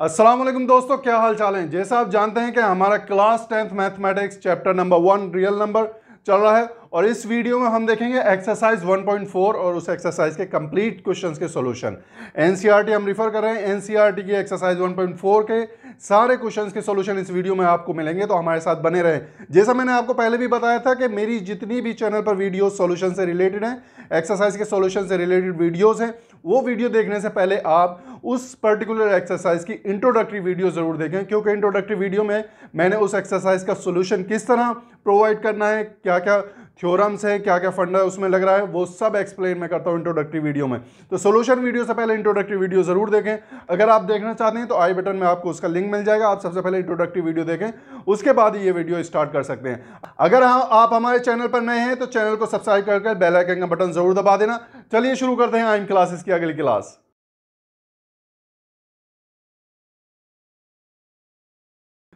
अस्सलाम वालेकुम दोस्तों, क्या हाल चाल है। जैसा आप जानते हैं कि हमारा class 10th mathematics chapter number 1 real number चल रहा है और इस वीडियो में हम देखेंगे एक्सरसाइज 1.4 और उस एक्सरसाइज के कंप्लीट क्वेश्चंस के सॉल्यूशन। एनसीईआरटी हम रिफर कर रहे हैं, एनसीईआरटी की एक्सरसाइज 1.4 के सारे क्वेश्चंस के सॉल्यूशन इस वीडियो में आपको मिलेंगे, तो हमारे साथ बने रहें। जैसा मैंने आपको पहले भी बताया था कि मेरी जितनी भी चैनल पर वीडियो सॉल्यूशन से रिलेटेड हैं, एक्सरसाइज के सॉल्यूशन से रिलेटेड वीडियोस हैं, वो वीडियो देखने से पहले आप उस पर्टिकुलर एक्सरसाइज की इंट्रोडक्टरी वीडियो जरूर देखें, क्योंकि इंट्रोडक्टरी वीडियो में मैंने उस एक्सरसाइज का सॉल्यूशन किस तरह प्रोवाइड करना है, क्या क्या थ्योरम्स है, क्या क्या फंडा उसमें लग रहा है, वो सब एक्सप्लेन मैं करता हूं इंट्रोडक्टरी वीडियो में। तो सॉल्यूशन वीडियो से पहले इंट्रोडक्टरी वीडियो जरूर देखें। अगर आप देखना चाहते हैं तो आई बटन में आपको उसका लिंक मिल जाएगा। आप सबसे पहले इंट्रोडक्टरी वीडियो देखें, उसके बाद ही ये वीडियो स्टार्ट कर सकते हैं। अगर आप हमारे चैनल पर नए हैं तो चैनल को सब्सक्राइब करके बेल आइकन का बटन जरूर दबा देना। चलिए शुरू करते हैं आइम क्लासेस की अगली क्लास।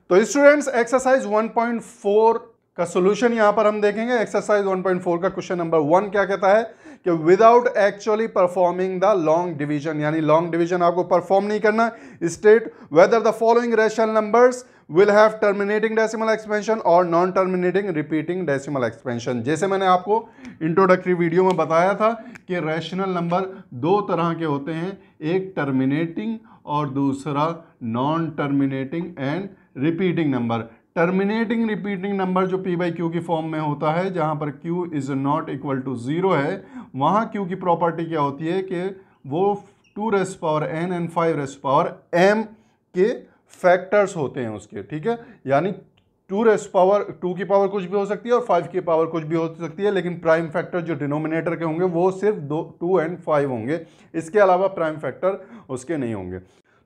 तो स्टूडेंट्स, एक्सरसाइज 1.4 का सॉल्यूशन यहां पर हम देखेंगे। एक्सरसाइज 1.4 का क्वेश्चन नंबर 1 क्या कहता है कि without actually performing the long division, यानी लॉन्ग डिवीजन आपको परफॉर्म नहीं करना, state whether the following rational numbers will have terminating decimal expansion और non terminating repeating decimal expansion. जैसे मैंने आपको इंट्रोडक्टरी वीडियो में बताया था कि रैशनल नंबर दो तरह के होते हैं, एक टर्मिनेटिंग और दूसरा non terminating and repeating number. Terminating repeating number जो p बाई क्यू की फॉर्म में होता है, जहां पर q is not equal to 0 है, वहां q की प्रॉपर्टी क्या होती है कि वो 2 raise power n and 5 raise power m के फैक्टर्स होते हैं उसके, ठीक है। यानी 2 की पावर कुछ भी हो सकती है और 5 की पावर कुछ भी हो सकती है, लेकिन प्राइम फैक्टर जो डिनोमिनेटर के होंगे वो सिर्फ 2 एंड 5 होंगे, इसके अलावा प्राइम फैक्टर उसके नहीं होंगे।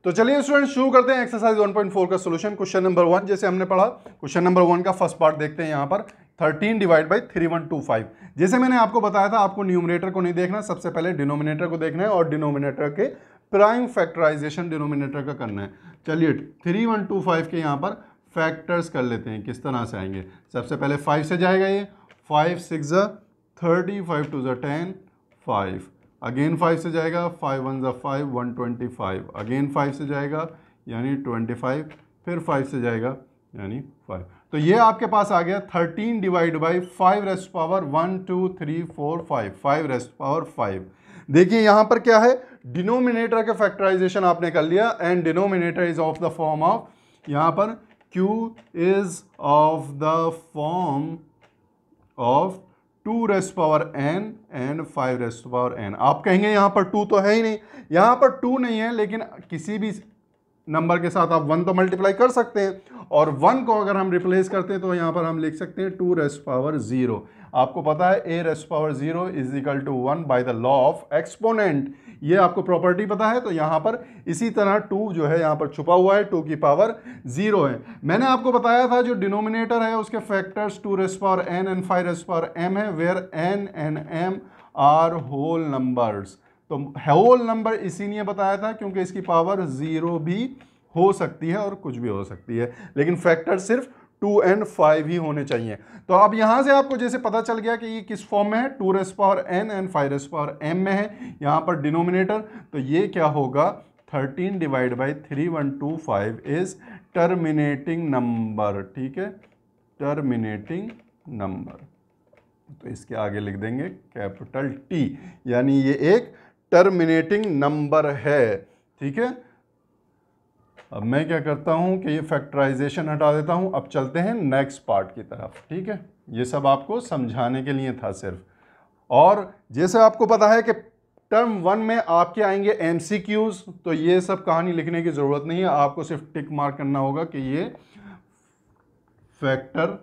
तो चलिए स्टूडेंट शुरू करते हैं एक्सरसाइज 1.4 का सॉल्यूशन। क्वेश्चन नंबर 1 जैसे हमने पढ़ा, क्वेश्चन नंबर 1 का फर्स्ट पार्ट देखते हैं यहाँ पर 13 डिवाइड बाई 3125। जैसे मैंने आपको बताया था, आपको न्यूमरेटर को नहीं देखना, सबसे पहले डिनोमिनेटर को देखना है और डिनोमिनेटर के प्राइम फैक्टराइजेशन डिनोमिनेटर का करना है। चलिए 3125 के यहाँ पर फैक्टर्स कर लेते हैं, किस तरह से आएंगे। सबसे पहले 5 से जाएगा, ये 5 6 30, 5 2 10, 5 अगेन 5 से जाएगा, 5 1 5 125, अगेन 5 से जाएगा यानी 25, फिर 5 से जाएगा यानी 5। तो ये आपके पास आ गया 13 divide by 5 raised power 1 2 3 4 5, 5 raised power 5। देखिए यहाँ पर क्या है, डिनोमिनेटर का फैक्टराइजेशन आपने कर लिया and denominator is of the form of, यहाँ पर q is of the form of 2 raised power n and 5 raised power n। आप कहेंगे यहाँ पर 2 तो है ही नहीं, यहाँ पर 2 नहीं है, लेकिन किसी भी नंबर के साथ आप 1 तो मल्टीप्लाई कर सकते हैं और 1 को अगर हम रिप्लेस करते हैं तो यहाँ पर हम लिख सकते हैं 2 रेस्ट पावर 0। आपको पता है a raised power 0 is equal to 1 by the law of exponent, ये आपको प्रॉपर्टी पता है। तो यहाँ पर इसी तरह 2 जो है यहाँ पर छुपा हुआ है, 2 की पावर 0 है। मैंने आपको बताया था जो डिनोमिनेटर है उसके factors 2 raised power n and 5 raised power m है, where n and m are whole numbers. तो होल नंबर इसीलिए बताया था क्योंकि इसकी पावर 0 भी हो सकती है और कुछ भी हो सकती है, लेकिन फैक्टर सिर्फ 2 एंड 5 ही होने चाहिए। तो अब यहां से आपको जैसे पता चल गया कि ये किस फॉर्म में है, 2 raised power n and 5 raised power m में है यहां पर डिनोमिनेटर। तो ये क्या होगा, 13 divide by 3125 is terminating number, ठीक है, टर्मिनेटिंग नंबर। तो इसके आगे लिख देंगे कैपिटल T, यानी ये एक टर्मिनेटिंग नंबर है, ठीक है। अब मैं क्या करता हूं कि ये फैक्टराइजेशन हटा देता हूं। अब चलते हैं नेक्स्ट पार्ट की तरफ, ठीक है। ये सब आपको समझाने के लिए था सिर्फ। और जैसे आपको पता है कि टर्म 1 में आपके आएंगे MCQs, तो ये सब कहानी लिखने की ज़रूरत नहीं है, आपको सिर्फ टिक मार्क करना होगा कि ये फैक्टर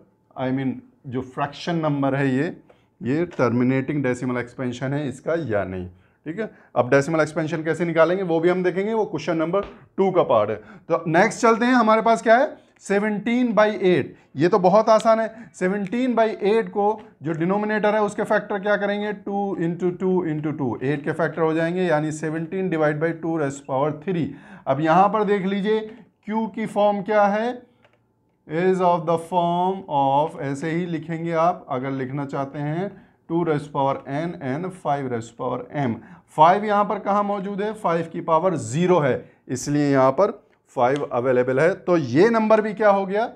जो फ्रैक्शन नंबर है ये टर्मिनेटिंग डेसिमल एक्सपेंशन है इसका या नहीं, ठीक है। अब डेसिमल एक्सपेंशन कैसे निकालेंगे वो भी हम देखेंगे, वो क्वेश्चन नंबर 2 का पार्ट है। तो नेक्स्ट चलते हैं, हमारे पास क्या है 17/8। ये तो बहुत आसान है। 17/8 को जो डिनोमिनेटर है उसके फैक्टर क्या करेंगे, 2 इंटू 2 इंटू 2, 8 के फैक्टर हो जाएंगे, यानी 17 डिवाइड बाई 2 रेस्ट पावर 3। अब यहाँ पर देख लीजिए Q की फॉर्म क्या है, is of the form of, ऐसे ही लिखेंगे आप अगर लिखना चाहते हैं, 2 raised power n and 5 raised power m। 5 यहाँ पर कहाँ मौजूद है, 5 की पावर 0 है, इसलिए यहाँ पर 5 अवेलेबल है। तो ये नंबर भी क्या हो गया,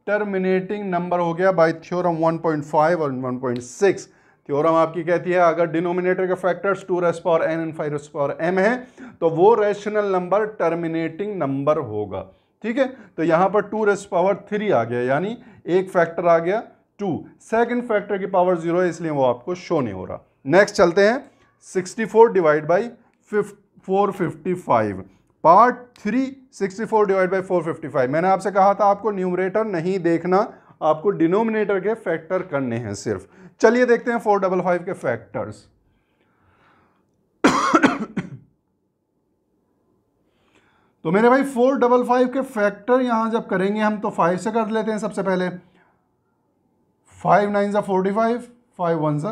टर्मिनेटिंग नंबर हो गया बाय थ्योरम 1.5 और 1.6। थ्योरम आपकी कहती है अगर डिनोमिनेटर के factors 2 raise power n and 5 raise power m है तो वो रैशनल नंबर टर्मिनेटिंग नंबर होगा। ठीक है, तो यहां पर 2 रेस पावर 3 आ गया, यानी एक फैक्टर आ गया 2, सेकंड फैक्टर की पावर 0 है इसलिए वो आपको शो नहीं हो रहा। नेक्स्ट चलते हैं 64 divide by 455। Part 3 64 divide by 455। मैंने आपसे कहा था आपको न्यूमरेटर नहीं देखना, आपको डिनोमिनेटर के फैक्टर करने हैं सिर्फ। चलिए देखते हैं 455 के फैक्टर्स। तो मेरे भाई 455 के फैक्टर यहां जब करेंगे हम तो 5 से कर लेते हैं सबसे पहले। 5 9 ज़ा 45, 5 1 ज़ा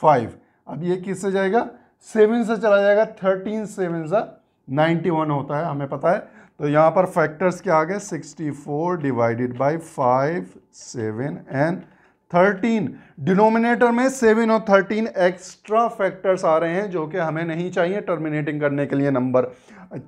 5। अब ये किससे जाएगा, 7 से चला जाएगा, 13 7 ज़ा 91 होता है, हमें पता है। तो यहाँ पर फैक्टर्स क्या आ गए, 64 डिवाइडेड बाई 5 7 एंड 13। डिनोमिनेटर में 7 और 13 एक्स्ट्रा फैक्टर्स आ रहे हैं जो कि हमें नहीं चाहिए टर्मिनेटिंग करने के लिए नंबर।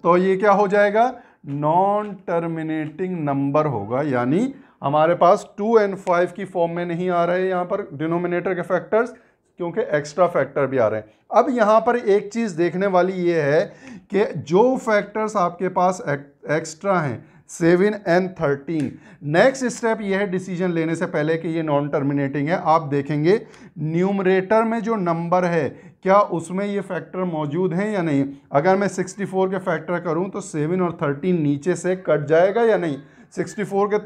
तो ये क्या हो जाएगा, नॉन टर्मिनेटिंग नंबर होगा, यानी हमारे पास 2 एंड 5 की फॉर्म में नहीं आ रहे हैं यहाँ पर डिनोमिनेटर के फैक्टर्स, क्योंकि एक्स्ट्रा फैक्टर भी आ रहे हैं। अब यहाँ पर एक चीज़ देखने वाली ये है कि जो फैक्टर्स आपके पास एक्स्ट्रा हैं 7 एंड 13, नेक्स्ट स्टेप ये है डिसीजन लेने से पहले कि ये नॉन टर्मिनेटिंग है, आप देखेंगे न्यूमरेटर में जो नंबर है क्या उसमें ये फैक्टर मौजूद हैं या नहीं। अगर मैं 64 के फैक्टर करूं तो 7 और 13 नीचे से कट जाएगा या नहीं। 64 के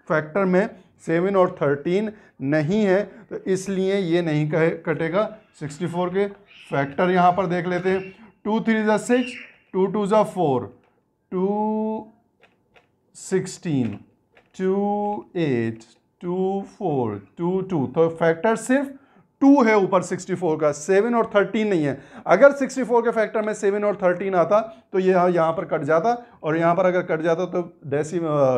फैक्टर में 7 और 13 नहीं है तो इसलिए ये नहीं कटेगा। 64 के फैक्टर यहाँ पर देख लेते हैं, 2 3 ज़ा 6, 2 2 ज़ा 4, 2 16, 2 8, 2 4, 2 2। तो फैक्टर सिर्फ 2 है ऊपर 64 का, 7 और 13 नहीं है। अगर 64 के फैक्टर में 7 और 13 आता तो ये यहाँ पर कट जाता, और यहाँ पर अगर कट जाता तो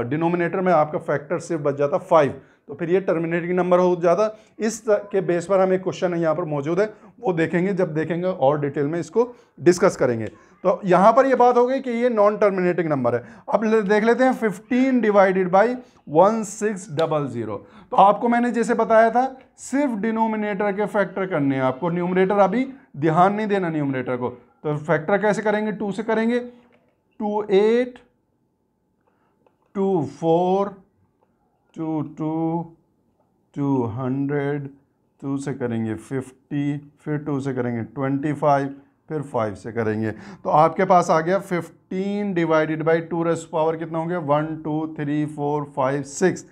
डिनोमिनेटर में आपका फैक्टर सिर्फ बच जाता 5, तो फिर ये टर्मिनेटिंग नंबर हो जाता। इस के बेस पर हमें क्वेश्चन यहाँ पर मौजूद है, वो देखेंगे जब देखेंगे और डिटेल में इसको डिस्कस करेंगे। तो यहाँ पर ये बात हो गई कि ये नॉन टर्मिनेटिंग नंबर है। अब देख लेते हैं 15 डिवाइडेड बाई 1600। तो आपको मैंने जैसे बताया था सिर्फ डिनोमिनेटर के फैक्टर करने हैं, आपको न्यूमरेटर अभी ध्यान नहीं देना न्यूमरेटर को। तो फैक्टर कैसे करेंगे, 2 से करेंगे, 2 8, 2 4, 2 2, 200, 2 से करेंगे 50, फिर 2 से करेंगे 25, फिर 5 से करेंगे। तो आपके पास आ गया 15 डिवाइडेड बाई 2 रेस पावर कितना हो गया, 1 2 3 4 5 6,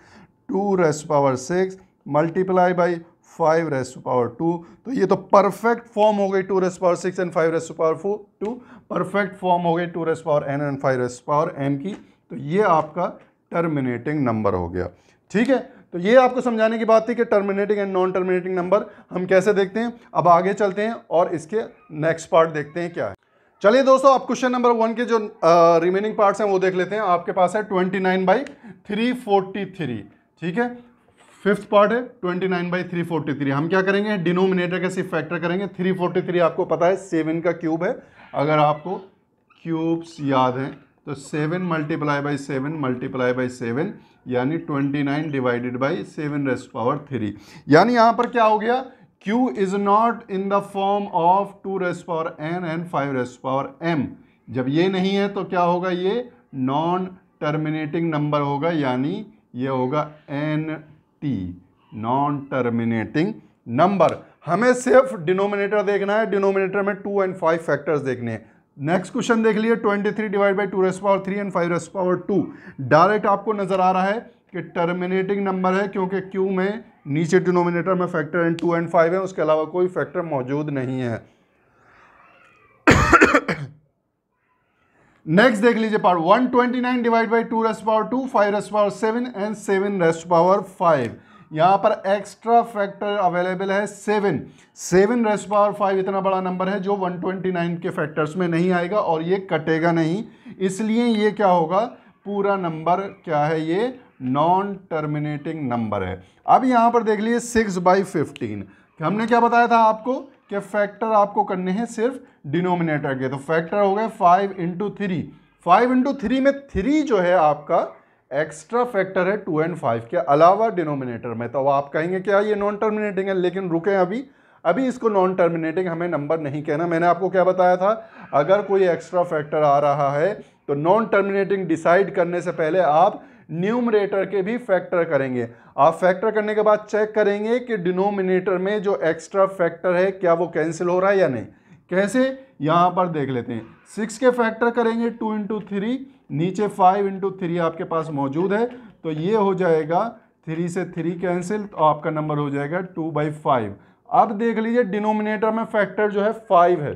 2 raise power 6 multiply by 5 raise power 2। तो ये तो परफेक्ट फॉर्म हो गई 2 raise power 6 and 5 raise power 2, perfect form हो गई 2 raise power n and 5 raise power m की। तो ये आपका टर्मिनेटिंग नंबर हो गया। ठीक है, तो ये आपको समझाने की बात थी कि terminating and non terminating number हम कैसे देखते हैं। अब आगे चलते हैं और इसके नेक्स्ट पार्ट देखते हैं क्या है। चलिए दोस्तों, अब क्वेश्चन नंबर 1 के जो रिमेनिंग पार्ट्स हैं वो देख लेते हैं। आपके पास है 29/343। ठीक है, फिफ्थ पार्ट है 29/343। हम क्या करेंगे, डिनोमिनेटर के सिर्फ फैक्टर करेंगे। 343 आपको पता है 7 का क्यूब है, अगर आपको क्यूब्स याद हैं तो 7 मल्टीप्लाई बाई 7 मल्टीप्लाई बाई 7 यानी 29 डिवाइडेड बाई 7 रेस पावर 3। यानी यहाँ पर क्या हो गया, Q is not in the form of 2 raise power n and 5 raise power m। जब ये नहीं है तो क्या होगा, ये नॉन टर्मिनेटिंग नंबर होगा, यानी ये होगा NT, नॉन टर्मिनेटिंग नंबर। हमें सिर्फ डिनोमिनेटर देखना है, डिनोमिनेटर में 2 एंड 5 फैक्टर्स देखने हैं। नेक्स्ट क्वेश्चन देख लिए, 23 divide by 2 raise power 3 and 5 raise power 2। Direct आपको नजर आ रहा है कि टर्मिनेटिंग नंबर है, क्योंकि Q में नीचे डिनोमिनेटर में फैक्टर एंड 2 एंड 5 है, उसके अलावा कोई फैक्टर मौजूद नहीं है। नेक्स्ट देख लीजिए part 129 divide by 2 raise power 2, 5 raise power 7 and 7 raise power 5। यहां पर एक्स्ट्रा फैक्टर अवेलेबल है 7 रेस पावर 5 इतना बड़ा नंबर है जो 129 के फैक्टर्स में नहीं आएगा और ये कटेगा नहीं, इसलिए ये क्या होगा, पूरा नंबर क्या है, ये नॉन टर्मिनेटिंग नंबर है। अब यहां पर देख लीजिए 6/15। हमने क्या बताया था आपको कि फैक्टर आपको करने हैं सिर्फ डिनोमिनेटर के, तो फैक्टर हो गए 5 × 3, 5 इंटू 3 में 3 जो है आपका एक्स्ट्रा फैक्टर है 2 एंड 5 के अलावा डिनोमिनेटर में। तो आप कहेंगे क्या ये नॉन टर्मिनेटिंग है, लेकिन रुके अभी इसको नॉन टर्मिनेटिंग हमें नंबर नहीं कहना। मैंने आपको क्या बताया था, अगर कोई एक्स्ट्रा फैक्टर आ रहा है तो नॉन टर्मिनेटिंग डिसाइड करने से पहले आप न्यूमरेटर के भी फैक्टर करेंगे। आप फैक्टर करने के बाद चेक करेंगे कि डिनोमिनेटर में जो एक्स्ट्रा फैक्टर है क्या वो कैंसिल हो रहा है या नहीं। कैसे, यहां पर देख लेते हैं। 6 के फैक्टर करेंगे 2 इंटू 3, नीचे 5 इंटू 3 आपके पास मौजूद है, तो ये हो जाएगा 3 से 3 कैंसिल, तो आपका नंबर हो जाएगा 2/5। अब देख लीजिए डिनोमिनेटर में फैक्टर जो है 5 है,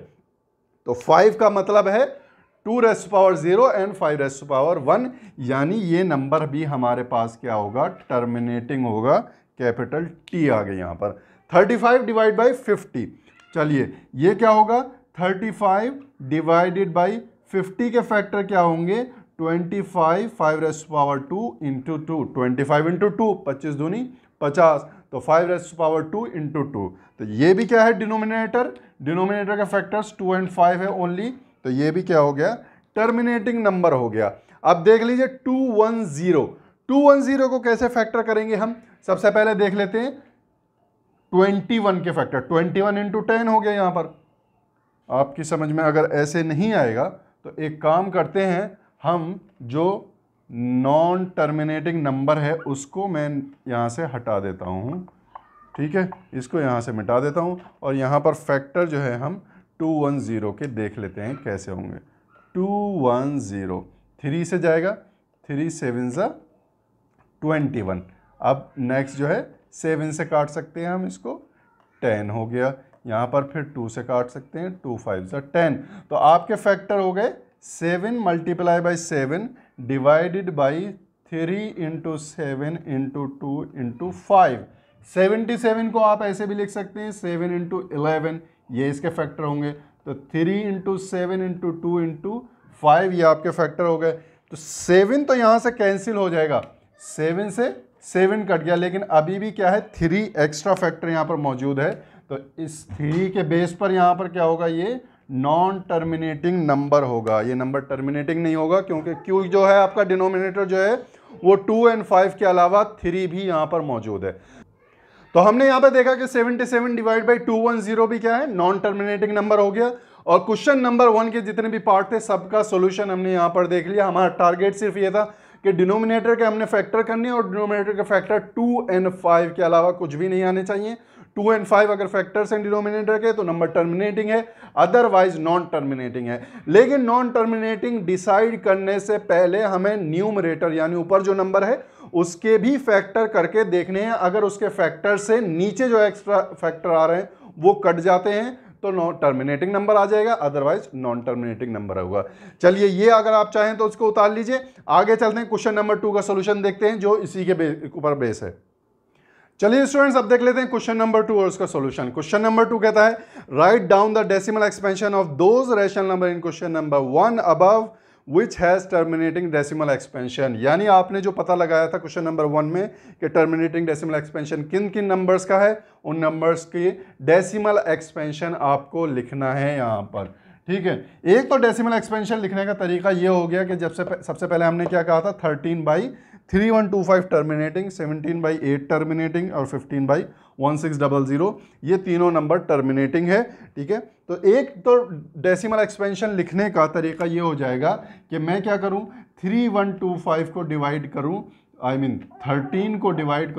तो 5 का मतलब है 2⁻0 एंड 5⁻1, यानी ये नंबर भी हमारे पास क्या होगा, टर्मिनेटिंग होगा। कैपिटल टी आ गई यहां पर। 35 डिवाइड बाई 50, चलिए ये क्या होगा, 35 डिवाइडेड बाई 50 के फैक्टर क्या होंगे, 25 5⁻2 इंटू 2, 25 इंटू 2 25 दूनी 50, तो 5⁻2 इंटू 2, तो ये भी क्या है डिनोमिनेटर का फैक्टर्स 2 एंड 5 है ओनली, तो ये भी क्या हो गया, टर्मिनेटिंग नंबर हो गया। अब देख लीजिए 210 को कैसे फैक्टर करेंगे हम, सबसे पहले देख लेते हैं 21 के फैक्टर, 21 इंटू 10 हो गया। यहां पर आपकी समझ में अगर ऐसे नहीं आएगा तो एक काम करते हैं, हम जो नॉन टर्मिनेटिंग नंबर है उसको मैं यहां से हटा देता हूं, ठीक है, इसको यहां से मिटा देता हूं, और यहां पर फैक्टर जो है हम 210 के देख लेते हैं कैसे होंगे। 210 3 से जाएगा, 3 7 ज़ा 21, अब नेक्स्ट जो है 7 से काट सकते हैं हम इसको, 10 हो गया। यहाँ पर फिर 2 से काट सकते हैं, 2 5 ज़ा 10, तो आपके फैक्टर हो गए 7 multiply by 7 divided by 3 into 7 into 2 into 5। 77 को आप ऐसे भी लिख सकते हैं 7 इंटू 11, ये इसके फैक्टर होंगे, तो 3 इंटू 7 इंटू 2 इंटू 5 ये आपके फैक्टर हो गए। तो 7 तो यहाँ से कैंसिल हो जाएगा, 7 से 7 कट गया, लेकिन अभी भी क्या है 3 एक्स्ट्रा फैक्टर यहाँ पर मौजूद है, तो इस 3 के बेस पर यहाँ पर क्या होगा, ये नॉन टर्मिनेटिंग नंबर होगा। ये नंबर टर्मिनेटिंग नहीं होगा क्योंकि क्यू जो है आपका डिनोमिनेटर जो है वो 2 एंड 5 के अलावा 3 भी यहाँ पर मौजूद है। तो हमने यहाँ पे देखा कि 77 डिवाइड बाई 210 भी क्या है, नॉन टर्मिनेटिंग नंबर हो गया। और क्वेश्चन नंबर 1 के जितने भी पार्ट थे सबका सॉल्यूशन हमने यहाँ पर देख लिया। हमारा टारगेट सिर्फ ये था कि डिनोमिनेटर के हमने फैक्टर करने, और डिनोमिनेटर के फैक्टर 2 एंड 5 के अलावा कुछ भी नहीं आने चाहिए। 2 एंड 5 अगर फैक्टर्स हैं डिनोमिनेटर के तो नंबर टर्मिनेटिंग है, अदरवाइज नॉन टर्मिनेटिंग है। लेकिन नॉन टर्मिनेटिंग डिसाइड करने से पहले हमें न्यूमरेटर यानी ऊपर जो नंबर है उसके भी फैक्टर करके देखने हैं। अगर उसके फैक्टर से नीचे जो एक्स्ट्रा फैक्टर आ रहे हैं वो कट जाते हैं तो नॉन टर्मिनेटिंग नंबर आ जाएगा, अदरवाइज नॉन टर्मिनेटिंग नंबर होगा। चलिए ये अगर आप चाहें तो उसको उतार लीजिए। आगे चलते हैं, क्वेश्चन नंबर 2 का सॉल्यूशन देखते हैं जो इसी के ऊपर बेस है। चलिए स्टूडेंट्स अब देख लेते हैं क्वेश्चन नंबर 2 और उसका सॉल्यूशन। क्वेश्चन नंबर 2 कहता है write down the decimal expansion of those rational number in question number 1 above which has terminating decimal expansion. यानी आपने जो पता लगाया था क्वेश्चन नंबर 1 में कि टर्मिनेटिंग डेसिमल एक्सपेंशन किन किन नंबर्स का है, उन नंबर्स की डेसिमल एक्सपेंशन आपको लिखना है यहाँ पर, ठीक है। एक तो डेसिमल एक्सपेंशन लिखने का तरीका ये हो गया कि जब से सबसे पहले हमने क्या कहा था 13/3125 टर्मिनेटिंग, 17/8 टर्मिनेटिंग और 15/1600, ये तीनों नंबर टर्मिनेटिंग है, ठीक है। तो एक तो डेसिमल एक्सपेंशन लिखने का तरीका ये हो जाएगा कि मैं क्या करूं 3125 को डिवाइड करूं, 13 को डिवाइड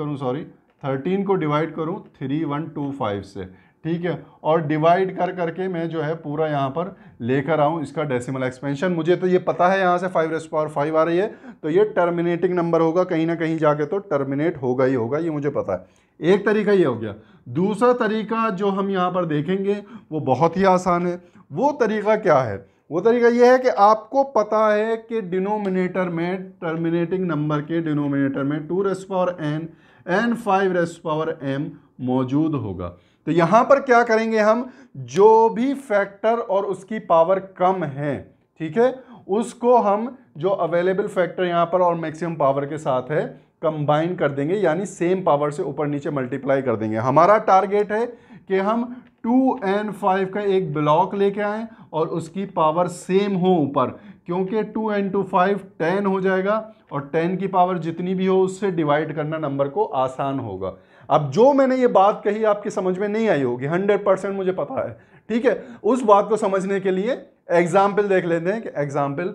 करूं 3125 से, ठीक है, और डिवाइड कर करके मैं जो है पूरा यहाँ पर लेकर आऊँ इसका डेसिमल एक्सपेंशन। मुझे तो ये पता है यहाँ से 5⁻5 आ रही है तो ये टर्मिनेटिंग नंबर होगा, कहीं ना कहीं जाके तो टर्मिनेट होगा ही होगा, ये मुझे पता है। एक तरीका ये हो गया। दूसरा तरीका जो हम यहाँ पर देखेंगे वो बहुत ही आसान है। वो तरीका क्या है, वो तरीका ये है कि आपको पता है कि डिनोमिनेटर में टर्मिनेटिंग नंबर के डिनोमिनेटर में 2n एंड 5m मौजूद होगा। तो यहां पर क्या करेंगे हम, जो भी फैक्टर और उसकी पावर कम है, ठीक है, उसको हम जो अवेलेबल फैक्टर यहां पर और मैक्सिमम पावर के साथ है कंबाइन कर देंगे, यानी सेम पावर से ऊपर नीचे मल्टीप्लाई कर देंगे। हमारा टारगेट है कि हम 2 and 5 का एक ब्लॉक लेके आएं और उसकी पावर सेम हो ऊपर, क्योंकि 2 इंटू 5 10 हो जाएगा और 10 की पावर जितनी भी हो उससे डिवाइड करना नंबर को आसान होगा। अब जो मैंने ये बात कही आपकी समझ में नहीं आई होगी, 100% मुझे पता है, ठीक है। उस बात को समझने के लिए एग्जाम्पल देख लेते हैं कि एग्जाम्पल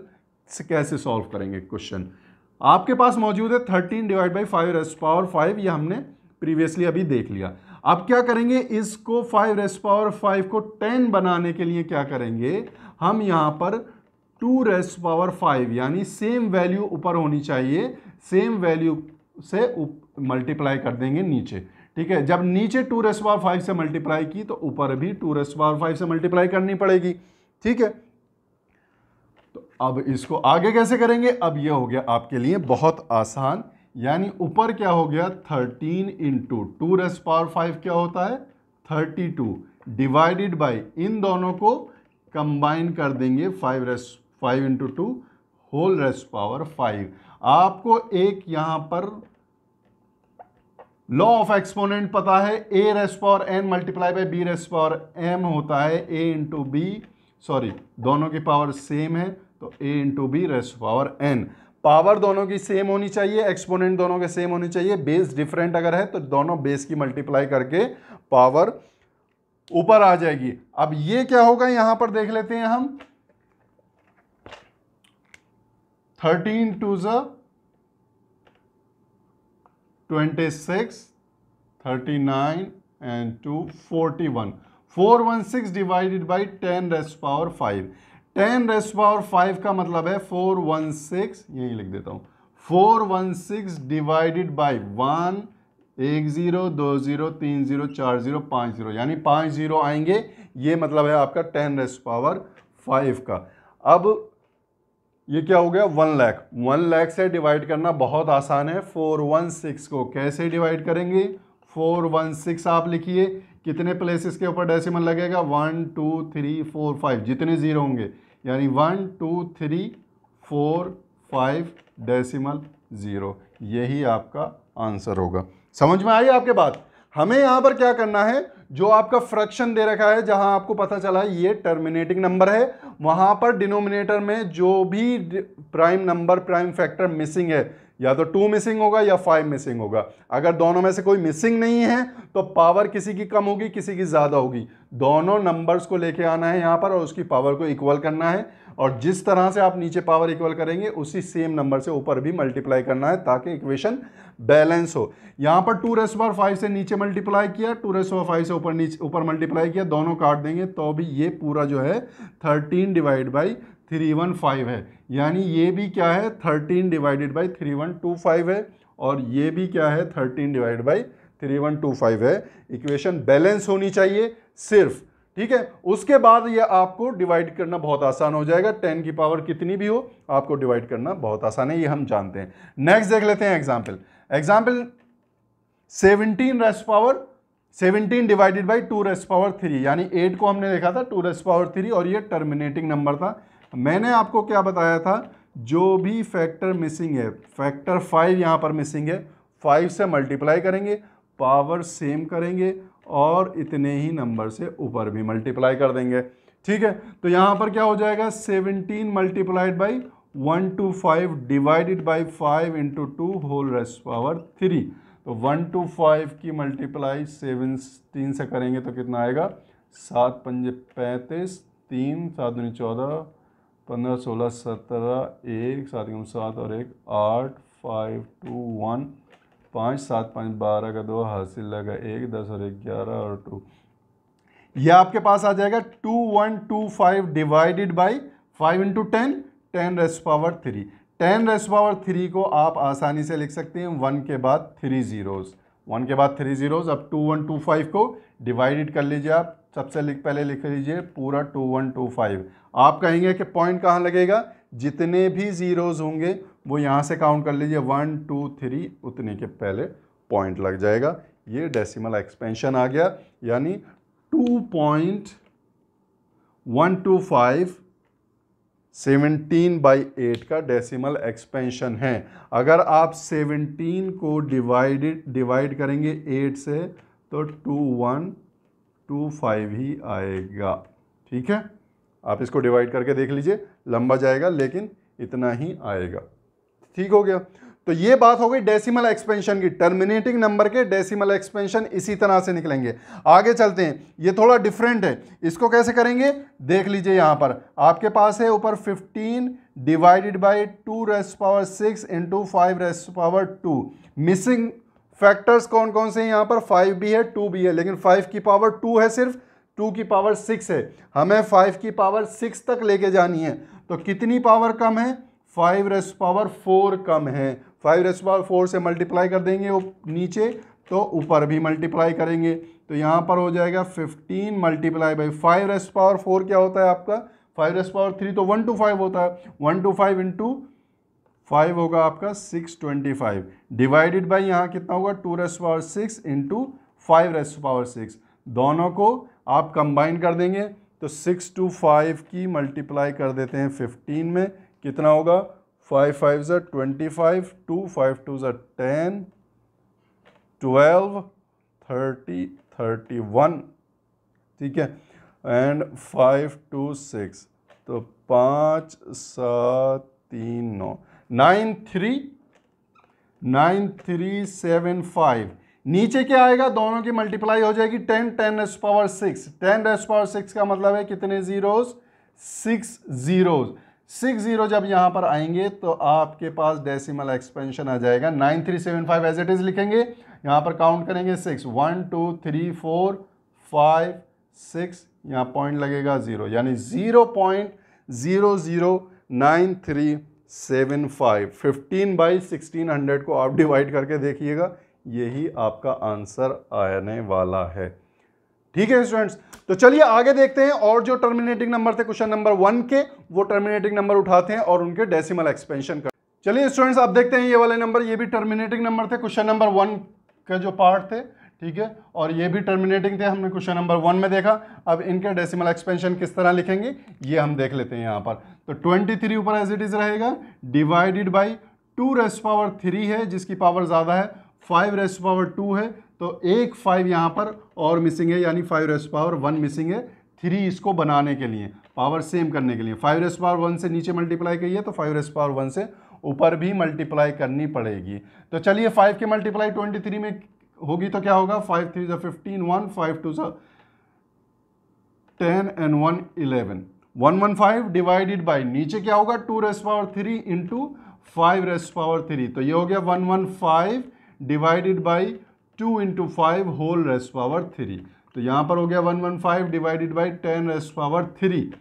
से कैसे सॉल्व करेंगे क्वेश्चन। आपके पास मौजूद है 13 डिवाइड बाई 5 रेज़ पावर 5, ये हमने प्रीवियसली अभी देख लिया। अब क्या करेंगे, इसको 5 रेज़ पावर 5 को 10 बनाने के लिए क्या करेंगे, हम यहां पर 2 रेज़ पावर 5 यानी सेम वैल्यू ऊपर होनी चाहिए, सेम वैल्यू से मल्टीप्लाई कर देंगे नीचे, ठीक है। जब नीचे 2 रेज़ पावर 5 से मल्टीप्लाई की तो ऊपर भी 2 रेज़ पावर 5 से मल्टीप्लाई करनी पड़ेगी, ठीक है। तो अब इसको आगे कैसे करेंगे, अब ये हो गया आपके लिए बहुत आसान, यानी ऊपर क्या हो गया 13 इंटू 2 रेज़ पावर 5 क्या होता है 32 डिवाइडेड बाई, इन दोनों को कंबाइन कर देंगे 5 इंटू 2 होल रेज़ पावर 5। आपको एक यहां पर लॉ ऑफ एक्सपोनेंट पता है, a raise power n multiply by b raise power m होता है ए इंटू बी, सॉरी दोनों की पावर सेम है तो a into b raise power n. Power दोनों की सेम होनी चाहिए, एक्सपोनेंट दोनों के सेम होनी चाहिए, बेस डिफरेंट अगर है तो दोनों बेस की मल्टीप्लाई करके पावर ऊपर आ जाएगी। अब ये क्या होगा यहां पर देख लेते हैं हम, 13 टू ज़ 26, 39 and 2 41, 416 divided by 10 rays power 5। 10 rays power 5 का मतलब है 416, यही लिख देता हूं, 416 डिवाइडेड बाई 1, 1 0 2 0 3 0 4 0 5 0, यानी 5 0 आएंगे, ये मतलब है आपका 10 रेज़ पावर 5 का। अब ये क्या हो गया 1 लाख, 1 लाख से डिवाइड करना बहुत आसान है। 416 को कैसे डिवाइड करेंगे, 416 आप लिखिए, कितने प्लेसेस के ऊपर डेसिमल लगेगा 1 2 3 4 5, जितने जीरो होंगे यानी 1 2 3 4 5 डेसिमल 0, यही आपका आंसर होगा। समझ में आई आपके बात। हमें यहां पर क्या करना है, जो आपका फ्रैक्शन दे रखा है, जहां आपको पता चला ये टर्मिनेटिंग नंबर है, वहां पर डिनोमिनेटर में जो भी prime number prime factor missing है, या तो 2 मिसिंग होगा या 5 मिसिंग होगा। अगर दोनों में से कोई मिसिंग नहीं है तो पावर किसी की कम होगी किसी की ज्यादा होगी, दोनों नंबर्स को लेके आना है यहां पर और उसकी पावर को इक्वल करना है, और जिस तरह से आप नीचे पावर इक्वल करेंगे उसी सेम नंबर से ऊपर भी मल्टीप्लाई करना है ताकि इक्वेशन बैलेंस हो। यहां पर 2 रेज़ पावर 5 से नीचे मल्टीप्लाई किया, 2 रेज़ पावर 5 से ऊपर मल्टीप्लाई किया, दोनों काट देंगे तो भी ये पूरा जो है 13 डिवाइड बाई 315 है, यानी ये भी क्या है 13 डिवाइडेड बाई 3125 है, और ये भी क्या है 13 डिवाइड बाई 3125 है। इक्वेशन बैलेंस होनी चाहिए सिर्फ, ठीक है। उसके बाद ये आपको डिवाइड करना बहुत आसान हो जाएगा, 10 की पावर कितनी भी हो आपको डिवाइड करना बहुत आसान है, ये हम जानते हैं। नेक्स्ट देख लेते हैं example. Example 17 rays power 17 divided by 2 raise power 3, यानी 8 को हमने देखा था 2 रेज़ पावर 3 और ये टर्मिनेटिंग नंबर था। मैंने आपको क्या बताया था, जो भी फैक्टर मिसिंग है, फैक्टर 5 यहां पर मिसिंग है, 5 से मल्टीप्लाई करेंगे, पावर सेम करेंगे और इतने ही नंबर से ऊपर भी मल्टीप्लाई कर देंगे, ठीक है। तो यहां पर क्या हो जाएगा 17 multiplied by 125 divided by 5 into 2 whole raise power 3। तो 125 की मल्टीप्लाई 17 से करेंगे तो कितना आएगा 7 5 35, 3 7 2 14 15 16 17 1 7 7 और 1 8 5 2 1 5 7 5 12 का 2 हासिल लगा 1 10 और 1 11 और 2, यह आपके पास आ जाएगा 2125 divided by 5 into 10 10 rays power 3। 10 rays power 3 को आप आसानी से लिख सकते हैं 1 के बाद 3 जीरोज़, 1 के बाद 3 जीरोज़। अब 2125 को डिवाइडेड कर लीजिए, आप सबसे पहले लिख लीजिए पूरा 2125। आप कहेंगे कि पॉइंट कहाँ लगेगा, जितने भी जीरोज़ होंगे वो यहाँ से काउंट कर लीजिए 1 2 3, उतने के पहले पॉइंट लग जाएगा। ये डेसिमल एक्सपेंशन आ गया, यानी 2.125 17/8 का डेसिमल एक्सपेंशन है। अगर आप 17 को डिवाइड करेंगे 8 से तो 2125 ही आएगा, ठीक है। आप इसको डिवाइड करके देख लीजिए, लंबा जाएगा लेकिन इतना ही आएगा। ठीक हो गया। तो ये बात हो गई डेसिमल एक्सपेंशन की। टर्मिनेटिंग नंबर के डेसिमल एक्सपेंशन इसी तरह से निकलेंगे। आगे चलते हैं, ये थोड़ा डिफरेंट है, इसको कैसे करेंगे देख लीजिए। यहां पर आपके पास है ऊपर 15 divided by 2 raise power 6 into 5 raise power 2। Missing factors कौन कौन से हैं यहाँ पर? 5 भी है 2 भी है, लेकिन 5 की पावर 2 है, सिर्फ 2 की पावर 6 है। हमें 5 की पावर 6 तक लेके जानी है, तो कितनी पावर कम है? 5 रेज़ पावर 4 कम है। 5 रेज़ पावर 4 से मल्टीप्लाई कर देंगे नीचे, तो ऊपर भी मल्टीप्लाई करेंगे, तो यहाँ पर हो जाएगा 15 मल्टीप्लाई बाई 5 रेज़ पावर 4 क्या होता है आपका? 5 रेज़ पावर 3 तो 1 to 5 होता है, 1 to 5 इंटू 5 होगा आपका 625 डिवाइडेड बाई यहाँ कितना होगा? 2 raise power 6 into 5 raise power 6। दोनों को आप कंबाइन कर देंगे तो 6 to 5 की मल्टीप्लाई कर देते हैं 15 में, कितना होगा? 5 5 ज़ा 25, 2 5 2 ज़ा 10, 12 30 31, ठीक है, एंड 5 2 6, तो 5 7 3 9 9375। नीचे क्या आएगा? दोनों की मल्टीप्लाई हो जाएगी 10 10 रेज़ पावर 6। 10 रेज़ पावर 6 का मतलब है कितने जीरोस? 6 जीरोस। 6 जीरो जब यहां पर आएंगे तो आपके पास डेसिमल एक्सपेंशन आ जाएगा 9375 एज इट इज लिखेंगे। यहां पर काउंट करेंगे 6 1 2 3 4 5 6, यहां पॉइंट लगेगा 0, यानी 0.009375। 15 बाई 1600 को आप डिवाइड करके देखिएगा, यही आपका आंसर आने वाला है। ठीक है स्टूडेंट्स, तो चलिए आगे देखते हैं। और जो टर्मिनेटिंग नंबर थे क्वेश्चन नंबर 1 के, वो टर्मिनेटिंग नंबर उठाते हैं और उनके डेसिमल एक्सपेंशन कर। चलिए स्टूडेंट्स, अब देखते हैं ये वाले नंबर, ये भी टर्मिनेटिंग नंबर थे क्वेश्चन नंबर 1 के जो पार्ट थे, ठीक है, और ये भी टर्मिनेटिंग थे, हमने क्वेश्चन नंबर 1 में देखा। अब इनके डेसिमल एक्सपेंशन किस तरह लिखेंगे ये हम देख लेते हैं यहाँ पर। तो 23 ऊपर एज इट इज रहेगा, डिवाइडेड बाई 2 रेज़ पावर 3 है जिसकी पावर ज़्यादा है, 5 रेज़ पावर 2 है, तो एक 5 यहाँ पर और मिसिंग है, यानी 5 रेज़ पावर 1 मिसिंग है। 3 इसको बनाने के लिए, पावर सेम करने के लिए 5 रेज़ पावर 1 से नीचे मल्टीप्लाई करिए तो 5 रेज़ पावर 1 से ऊपर भी मल्टीप्लाई करनी पड़ेगी। तो चलिए 5 की मल्टीप्लाई 23 में होगी तो क्या होगा? 5 3 ज़ा 15, 1 5 2 ज़ा 10 एंड 1 11, 115 डिवाइडेड बाई नीचे क्या होगा? 2 raise power 3 into 5 raise power 3, तो ये हो गया 115 divided by 2 into 5 whole raise power 3, तो यहाँ पर हो गया 115 डिवाइडेड बाई 10 रेज़ पावर 3।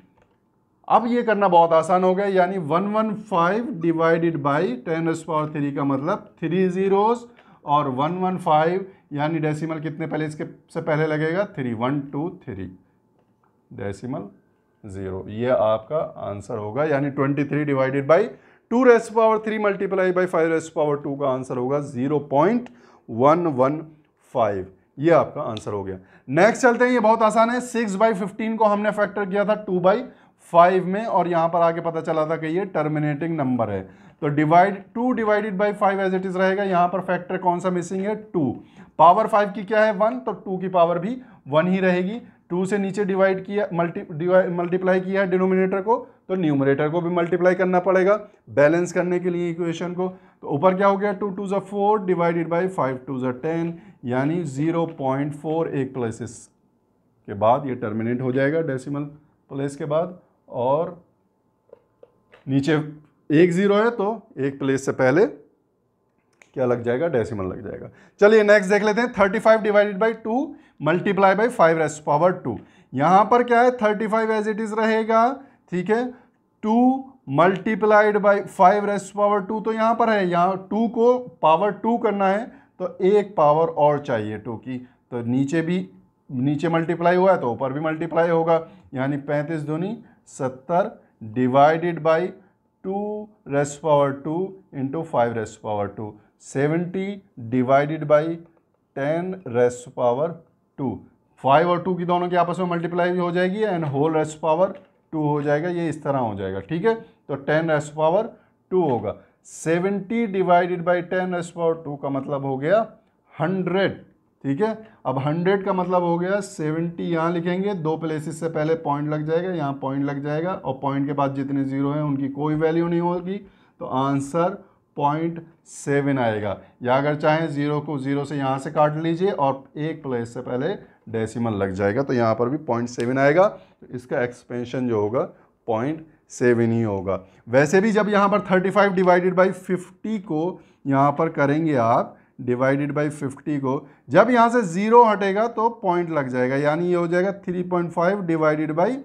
अब ये करना बहुत आसान हो गया, यानी 115 डिवाइडेड बाई 10 रेज़ पावर 3 का मतलब 3 जीरोस, और 115 यानी डेसिमल कितने पहले इसके से पहले लगेगा? 3 1 2 3 डेसिमल 0, ये आपका आंसर होगा। यानी 23 divided by 2 raise power 3 multiply by 5 raise power 2 का आंसर होगा 0.115, ये आपका आंसर हो गया। नेक्स्ट चलते हैं, ये बहुत आसान है। 6/15 को हमने फैक्टर किया था 2/5 में, और यहां पर आगे पता चला था कि ये टर्मिनेटिंग नंबर है, तो 2 divided by 5 as it is रहेगा। यहां पर फैक्टर कौन सा मिसिंग है? 2। पावर 5 की क्या है? 1, तो 2 की पावर भी 1 ही रहेगी। 2 से नीचे डिवाइड किया, मल्टीप्लाई किया है डिनोमिनेटर को, तो न्यूमरेटर को भी मल्टीप्लाई करना पड़ेगा बैलेंस करने के लिए इक्वेशन को। तो ऊपर क्या हो गया? 2 2 ज़ा 4 डिवाइडेड बाई 5 2 ज़ा 10, यानी 0.4 एक प्लेसेस के बाद ये टर्मिनेट हो जाएगा डेसिमल प्लेस के बाद, और नीचे 1 0 है तो एक प्लेस से पहले क्या लग जाएगा? डेसिमल लग जाएगा। चलिए नेक्स्ट देख लेते हैं। 35 divided by 2 multiply by 5 raise power 2, यहां पर क्या है? 35 एज इट इज रहेगा, ठीक है, 2 मल्टीप्लाइड बाई 5 रेज़ पावर 2, तो यहां पर है, यहां 2 को पावर 2 करना है तो एक पावर और चाहिए 2 की, तो नीचे मल्टीप्लाई हुआ है तो ऊपर भी मल्टीप्लाई होगा, यानी 35 दूनी 70 divided by 2 raise power 2 into 5 raise power 2, 70 divided by 10 rays power 2। 5 और 2 की दोनों की आपस में मल्टीप्लाई हो जाएगी एंड होल रेज़ पावर 2 हो जाएगा, ये इस तरह हो जाएगा, ठीक है। तो 10 रेज़ पावर 2 होगा। 70 डिवाइडेड बाई 10 रेज़ पावर 2 का मतलब हो गया 100, ठीक है। अब 100 का मतलब हो गया 70, यहाँ लिखेंगे, 2 प्लेसेस से पहले पॉइंट लग जाएगा, यहाँ पॉइंट लग जाएगा, और पॉइंट के बाद जितने जीरो हैं उनकी कोई वैल्यू नहीं होगी, तो आंसर 0.7 आएगा। या अगर चाहें जीरो को जीरो से यहाँ से काट लीजिए और एक प्लेस से पहले डेसिमल लग जाएगा, तो यहाँ पर भी 0.7 आएगा। तो इसका एक्सपेंशन जो होगा 0.7 ही होगा। वैसे भी जब यहाँ पर 35 डिवाइडेड बाई 50 को यहाँ पर करेंगे आप, डिवाइडेड बाई 50 को, जब यहाँ से जीरो हटेगा तो पॉइंट लग जाएगा, यानी ये हो जाएगा 3.5 डिवाइडेड बाई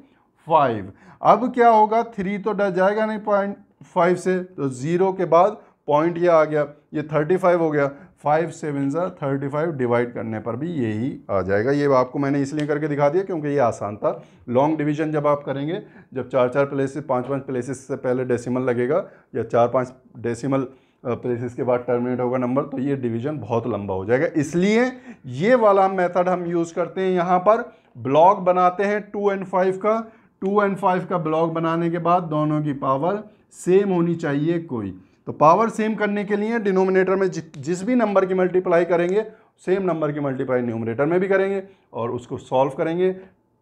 5। अब क्या होगा, 3 तो डर जाएगा नहीं 0.5 से, तो जीरो के बाद पॉइंट ये आ गया, ये 35 हो गया, 5 7 35 डिवाइड करने पर भी यही आ जाएगा। ये आपको मैंने इसलिए करके दिखा दिया क्योंकि ये आसान था। लॉन्ग डिवीजन जब आप करेंगे, जब 4-4 प्लेसेस 5-5 प्लेसेस से पहले डेसिमल लगेगा, या 4-5 डेसिमल प्लेसेस के बाद टर्मिनेट होगा नंबर, तो ये डिवीजन बहुत लंबा हो जाएगा। इसलिए ये वाला मेथड हम यूज़ करते हैं। यहाँ पर ब्लॉक बनाते हैं 2 और 5 का, 2 और 5 का ब्लॉक बनाने के बाद दोनों की पावर सेम होनी चाहिए कोई। तो पावर सेम करने के लिए डिनोमिनेटर में जिस भी नंबर की मल्टीप्लाई करेंगे, सेम नंबर की मल्टीप्लाई न्यूमरेटर में भी करेंगे, और उसको सॉल्व करेंगे।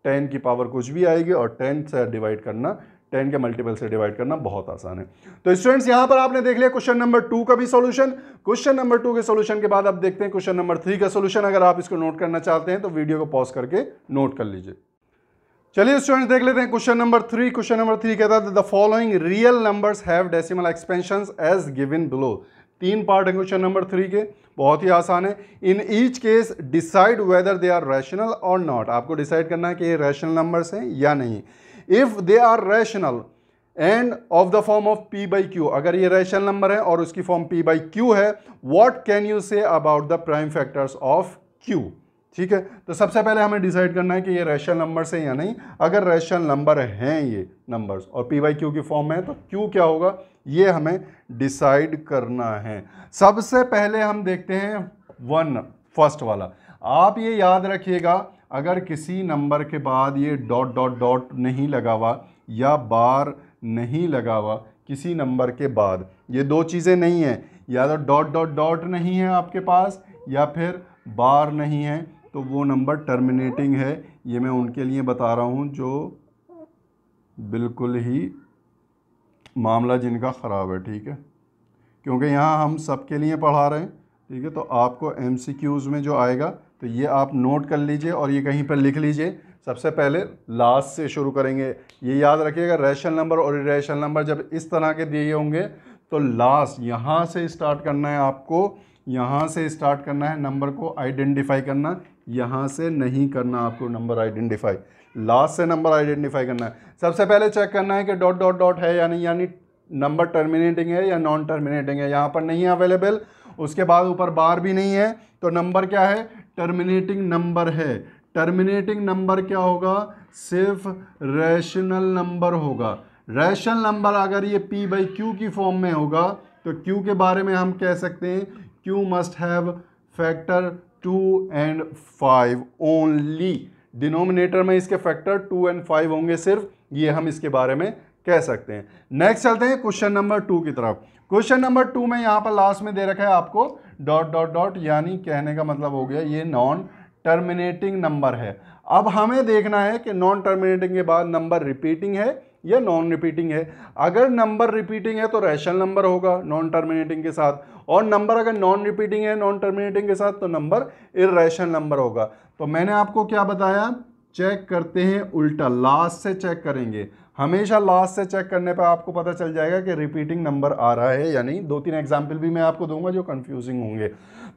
10 की पावर कुछ भी आएगी, और 10 से डिवाइड करना, 10 के मल्टीपल से डिवाइड करना बहुत आसान है। तो स्टूडेंट्स, यहां पर आपने देख लिया क्वेश्चन नंबर 2 का भी सॉल्यूशन। क्वेश्चन नंबर 2 के सॉल्यूशन के बाद अब देखते हैं क्वेश्चन नंबर 3 का सॉल्यूशन। अगर आप इसको नोट करना चाहते हैं तो वीडियो को पॉज करके नोट कर लीजिए। चलिए स्टूडेंट्स, देख लेते हैं क्वेश्चन नंबर 3। क्वेश्चन नंबर 3 कहता है the following real numbers have decimal expansions as given below. 3 part है क्वेश्चन नंबर 3 के, बहुत ही आसान है। In each case decide whether they are rational और नॉट। आपको डिसाइड करना है कि ये रैशनल नंबर्स हैं या नहीं। If they are rational and of the form of p by Q, अगर ये रैशनल नंबर है और उसकी फॉर्म p बाई क्यू है, what can you say about the prime factors of q। ठीक है, तो सबसे पहले हमें डिसाइड करना है कि ये रैशनल नंबर्स है या नहीं। अगर रैशनल नंबर हैं ये नंबर्स और p बाई क्यू की फॉर्म में है, तो q क्या होगा ये हमें डिसाइड करना है। सबसे पहले हम देखते हैं फर्स्ट वाला। आप ये याद रखिएगा, अगर किसी नंबर के बाद ये डॉट डॉट डॉट नहीं लगा हुआ या बार नहीं लगा हुआ, किसी नंबर के बाद ये दो चीज़ें नहीं हैं, या तो डॉट डॉट डॉट नहीं है आपके पास या फिर बार नहीं है, तो वो नंबर टर्मिनेटिंग है। ये मैं उनके लिए बता रहा हूँ जो बिल्कुल ही मामला जिनका ख़राब है। ठीक है, क्योंकि यहाँ हम सबके लिए पढ़ा रहे हैं। ठीक है, तो आपको MCQs में जो आएगा तो ये आप नोट कर लीजिए और ये कहीं पर लिख लीजिए। सबसे पहले लास्ट से शुरू करेंगे। ये याद रखिएगा, रैशनल नंबर और इरेशनल नंबर जब इस तरह के दिए होंगे तो लास्ट यहाँ से स्टार्ट करना है आपको, यहाँ से स्टार्ट करना है नंबर को आइडेंटिफाई करना, यहाँ से नहीं करना आपको नंबर आइडेंटिफाई, लास्ट से नंबर आइडेंटिफाई करना है। सबसे पहले चेक करना है कि डॉट डॉट डॉट है या नहीं, यानी नंबर टर्मिनेटिंग है या नॉन टर्मिनेटिंग है। यहाँ पर नहीं है अवेलेबल, उसके बाद ऊपर बार भी नहीं है, तो नंबर क्या है, टर्मिनेटिंग नंबर है। टर्मिनेटिंग नंबर क्या होगा, सिर्फ रैशनल नंबर होगा। रैशनल नंबर अगर ये p बाई क्यू की फॉर्म में होगा तो q के बारे में हम कह सकते हैं q मस्ट हैव फैक्टर 2 और 5 ओनली। डिनोमिनेटर में इसके फैक्टर 2 और 5 होंगे सिर्फ, ये हम इसके बारे में कह सकते हैं। नेक्स्ट चलते हैं क्वेश्चन नंबर 2 की तरफ। क्वेश्चन नंबर 2 में यहाँ पर लास्ट में दे रखा है आपको डॉट डॉट डॉट, यानी कहने का मतलब हो गया ये नॉन टर्मिनेटिंग नंबर है। अब हमें देखना है कि नॉन टर्मिनेटिंग के बाद नंबर रिपीटिंग है या नॉन रिपीटिंग है। अगर नंबर रिपीटिंग है तो रैशनल नंबर होगा नॉन टर्मिनेटिंग के साथ, और नंबर अगर नॉन रिपीटिंग है नॉन टर्मिनेटिंग के साथ तो नंबर इररेशनल नंबर होगा। तो मैंने आपको क्या बताया, चेक करते हैं उल्टा, लास्ट से चेक करेंगे। हमेशा लास्ट से चेक करने पर आपको पता चल जाएगा कि रिपीटिंग नंबर आ रहा है या नहीं। 2-3 एग्जाम्पल भी मैं आपको दूंगा जो कंफ्यूजिंग होंगे।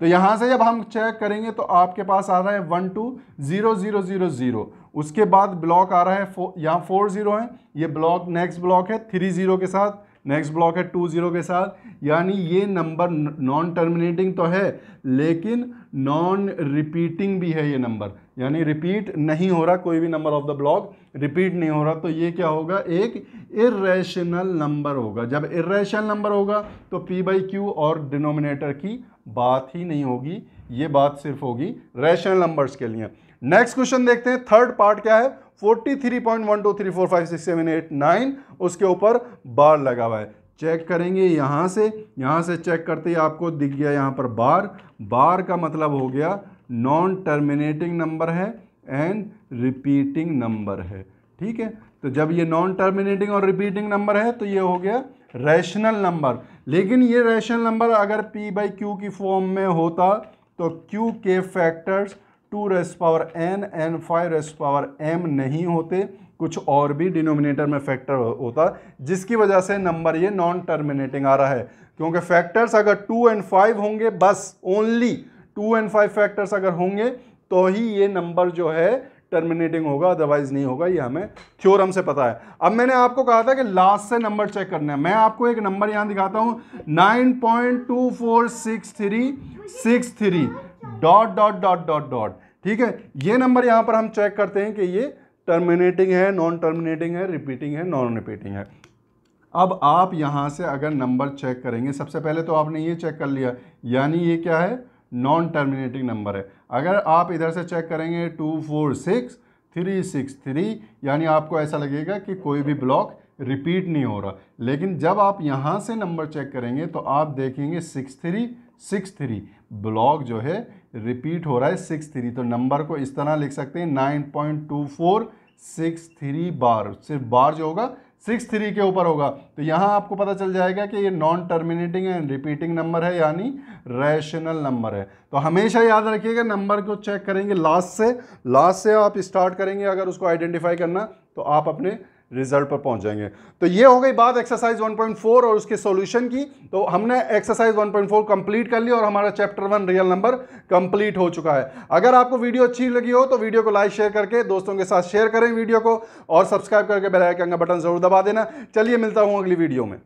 तो यहाँ से जब हम चेक करेंगे तो आपके पास आ रहा है 1 2 0 0 0 0, उसके बाद ब्लॉक आ रहा है यहाँ 4 0 है, ये ब्लॉक नेक्स्ट ब्लॉक है 3 0 के साथ, नेक्स्ट ब्लॉक है 2 0 के साथ, यानी ये नंबर नॉन टर्मिनेटिंग तो है लेकिन नॉन रिपीटिंग भी है ये नंबर, यानी रिपीट नहीं हो रहा, कोई भी number of the block repeat नहीं हो रहा, तो ये क्या होगा, एक इर्रेशनल नंबर होगा। जब इर्रेशनल नंबर होगा तो p बाई क्यू और डिनोमिनेटर की बात ही नहीं होगी, ये बात सिर्फ होगी रैशनल नंबर्स के लिए। नेक्स्ट क्वेश्चन देखते हैं, थर्ड पार्ट क्या है, 43.123456789, उसके ऊपर बार लगा हुआ है। चेक करेंगे यहाँ से चेक करते ही आपको दिख गया यहाँ पर बार, बार का मतलब हो गया नॉन टर्मिनेटिंग नंबर है एंड रिपीटिंग नंबर है। ठीक है, तो जब ये नॉन टर्मिनेटिंग और रिपीटिंग नंबर है तो ये हो गया रैशनल नंबर। लेकिन ये रैशनल नंबर अगर p बाई क्यू की फॉर्म में होता तो q के फैक्टर्स 2n एंड 5m नहीं होते, कुछ और भी डिनोमिनेटर में फैक्टर होता, जिसकी वजह से नंबर ये नॉन टर्मिनेटिंग आ रहा है। क्योंकि फैक्टर्स अगर 2 और 5 होंगे, बस ओनली 2 और 5 फैक्टर्स अगर होंगे तो ही ये नंबर जो है टर्मिनेटिंग होगा, अदरवाइज नहीं होगा। ये हमें थ्योरम से पता है। अब मैंने आपको कहा था कि लास्ट से नंबर चेक करना है। मैं आपको एक नंबर यहां दिखाता हूं 9.246363 dot dot dot dot dot. ठीक है, ये नंबर यहां पर हम चेक करते हैं कि ये टर्मिनेटिंग है, नॉन टर्मिनेटिंग है, रिपीटिंग है, नॉन रिपीटिंग है। अब आप यहां से अगर नंबर चेक करेंगे, सबसे पहले तो आपने ये चेक कर लिया, यानी ये क्या है, नॉन टर्मिनेटिंग नंबर है। अगर आप इधर से चेक करेंगे 246363, यानी आपको ऐसा लगेगा कि कोई भी ब्लॉक रिपीट नहीं हो रहा। लेकिन जब आप यहाँ से नंबर चेक करेंगे तो आप देखेंगे 6363 ब्लॉक जो है रिपीट हो रहा है 63। तो नंबर को इस तरह लिख सकते हैं 9.2463 बार, सिर्फ बार जो होगा 63 के ऊपर होगा। तो यहाँ आपको पता चल जाएगा कि ये non terminating and repeating number है, यानी रैशनल नंबर है। तो हमेशा याद रखिएगा नंबर को चेक करेंगे लास्ट से आप स्टार्ट करेंगे अगर उसको आइडेंटिफाई करना, तो आप अपने रिजल्ट पर पहुंच जाएंगे। तो ये हो गई बात एक्सरसाइज 1.4 और उसके सॉल्यूशन की। तो हमने एक्सरसाइज 1.4 कंप्लीट कर लिया और हमारा चैप्टर 1 रियल नंबर कंप्लीट हो चुका है। अगर आपको वीडियो अच्छी लगी हो तो वीडियो को लाइक शेयर करके दोस्तों के साथ शेयर करें वीडियो को, और सब्सक्राइब करके बेल आइकन का बटन जरूर दबा देना। चलिए मिलता हूं अगली वीडियो में।